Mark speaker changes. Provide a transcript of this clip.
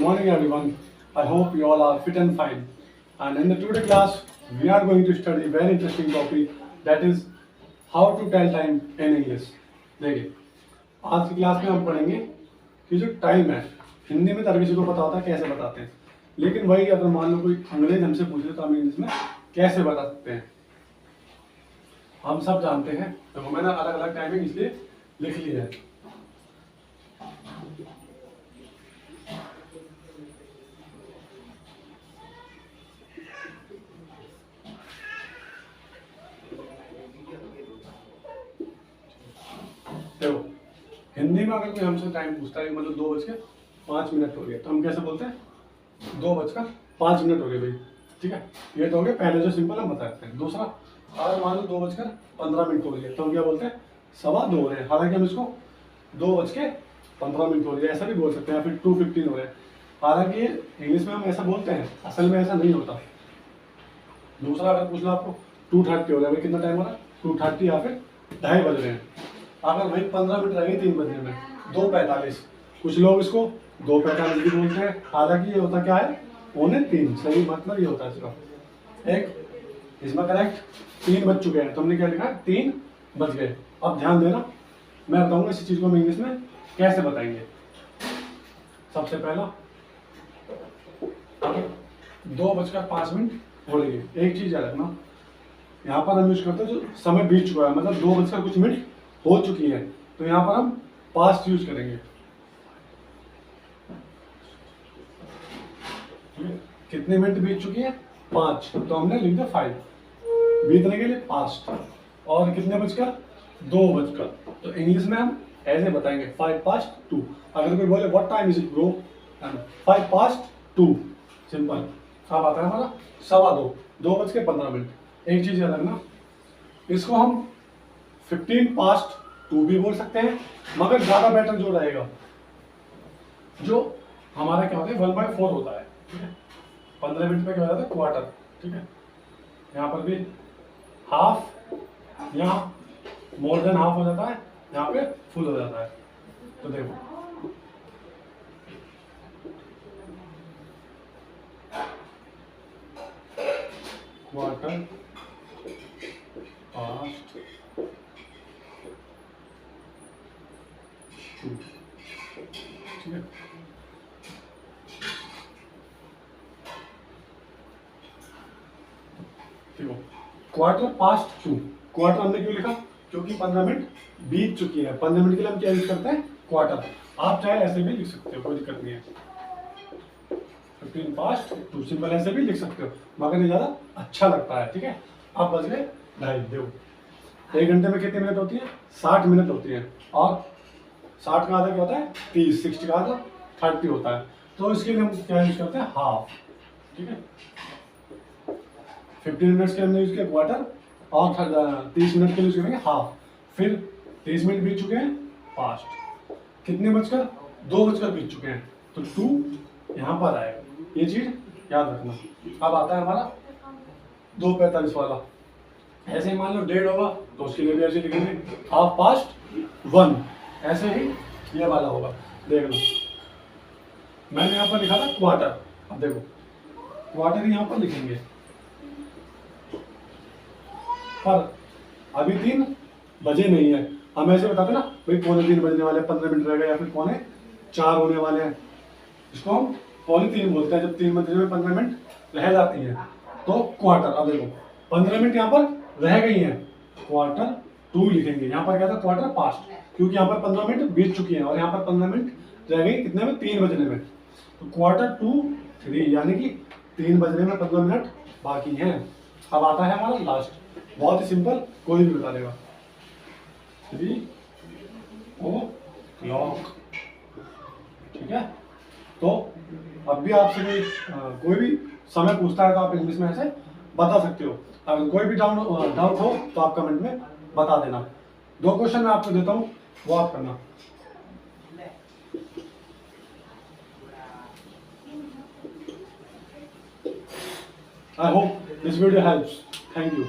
Speaker 1: morning everyone. I hope you all are fit and fine. And in the today class, we are going to study very interesting topic, that is how to tell time in English. देखिए, आज की class में हम पढ़ेंगे कि जो time है हिंदी में तो हर किसी को पता होता है कैसे बताते हैं, लेकिन वही अगर मान लो कोई अंग्रेज हमसे पूछे तो हम इंग्लिश में कैसे बता सकते हैं। हम सब जानते हैं, तो मैंने अलग अलग टाइमिंग इसलिए लिख ली है। देखो, हिंदी में अगर कोई हमसे टाइम पूछता है मतलब 2:05 हो गए, तो हम कैसे बोलते हैं 2:05 हो गए भाई। ठीक है, ये तो हो गया पहले जो सिंपल हम बता सकते हैं। दूसरा, अगर मान लो 2:15 हो गए तो हम क्या बोलते हैं 2:15 हो रहे हैं। हालांकि हम इसको 2:15 हो रही है ऐसा भी बोल सकते हैं, या फिर 2:15 हो रहे हैं। हालांकि इंग्लिश में हम ऐसा बोलते हैं, असल में ऐसा नहीं होता। दूसरा, अगर पूछ लो आपको 2:30 हो रहा है, भाई कितना टाइम हो रहा है 2:30 या फिर 2:30 बज रहे हैं। अगर भाई 15 मिनट रह गए 3 बजने में 2:45, कुछ लोग इसको 2:45 भी बोलते हैं। हालांकि ये होता क्या है 2:45, सही मतलब ये होता है इसका। एक इसमें करेक्ट 3 बज चुके हैं, तुमने क्या लिखा है 3 बज गए। अब ध्यान देना, मैं बताऊंगा इसी चीज को हम इंग्लिश में कैसे बताएंगे। सबसे पहला 2:05 हो रही है, एक चीज याद रखना, यहाँ पर हम यूज करते हैं जो समय बीत चुका है, मतलब 2:00 हो चुकी है, तो यहाँ पर हम पास्ट यूज करेंगे। कितने मिनट बीत चुकी है 5, तो हमने लिख दिया 5, बीतने के लिए पास्ट। और कितने बजकर 2 बजकर, तो इंग्लिश में हम ऐसे बताएंगे 2:05। अगर कोई बोले what time is it bro, 2:05, simple. अब आता है हमारा 2:15, 2:15। एक चीज याद रखना, इसको हम 15:02 भी बोल सकते हैं, मगर ज्यादा बेटर जो रहेगा, जो हमारा क्या होता है 1/4 होता है। ठीक है, 15 मिनट में क्या हो जाता है क्वार्टर। ठीक है, यहाँ पर भी हाफ, यहाँ मोर देन हाफ हो जाता है, यहाँ पे फुल हो जाता है। तो देखो क्वार्टर पास्ट 2। ठीक है, देखो क्वार्टर पास्ट 2। क्वार्टर हमने क्यों लिखा, क्योंकि 15 मिनट बीत चुकी है। 15 मिनट के लिए हम क्या यूज करते हैं क्वार्टर। आप चाहे ऐसे भी लिख सकते हो, कोई दिक्कत नहीं है। 15:02 सिंपल ऐसे भी लिख सकते हो, मगर ये ज्यादा अच्छा लगता है। ठीक है, अब बज गए 2:30। देखो 1 घंटे में कितने मिनट होती है 60 मिनट होती है, और 60 का आधा क्या होता है 30, 60 का आधा 30 होता है। तो इसके लिए हम क्या यूज करते हैं हाफ। ठीक है, 15 मिनट्स के हमने यूज किया क्वार्टर, और 30 मिनट के लिए यूज करेंगे हाफ। फिर 30 मिनट बीत चुके हैं पास्ट, कितने बजकर 2 बीत चुके हैं, तो 2 यहाँ पर आएगा। ये चीज याद रखना। अब आता है हमारा 2:45 वाला। ऐसे ही मान लो 1:30 होगा तो उसके लिए भी ऐसे लिखेंगे 1:30, ऐसे ही ये वाला होगा। देखना, मैंने यहाँ पर लिखा था क्वार्टर, अब देखो क्वार्टर यहाँ पर लिखेंगे, पर अभी 3 बजे नहीं है। हम ऐसे बताते ना भाई 2:45 बजने वाले, 15 मिनट रह गए, या फिर 3:45 होने वाले हैं। इसको हम 3:45 बोलते हैं, जब 3 बजने में 15 मिनट रह जाती हैं तो क्वार्टर। अब देखो 15 मिनट यहाँ पर रह गई हैं, क्वार्टर 2 लिखेंगे। यहाँ पर क्या था क्वार्टर पास्ट, क्योंकि यहाँ पर 15 मिनट बीत चुकी हैं, और यहाँ पर 15 मिनट रह गई कितने में 3 बजने में, तो क्वार्टर 3, यानी कि 3 बजने में 15 मिनट बाकी हैं। अब आता है हमारा लास्ट, बहुत ही सिंपल, कोई भी बता देगा 3:00। ठीक है, तो अब भी आपसे कोई भी समय पूछता है तो आप इंग्लिश में ऐसे बता सकते हो। अगर कोई भी डाउट हो तो आप कमेंट में बता देना। 2 क्वेश्चन मैं आपको देता हूँ, वो आप करना। I hope this video helps. Thank you.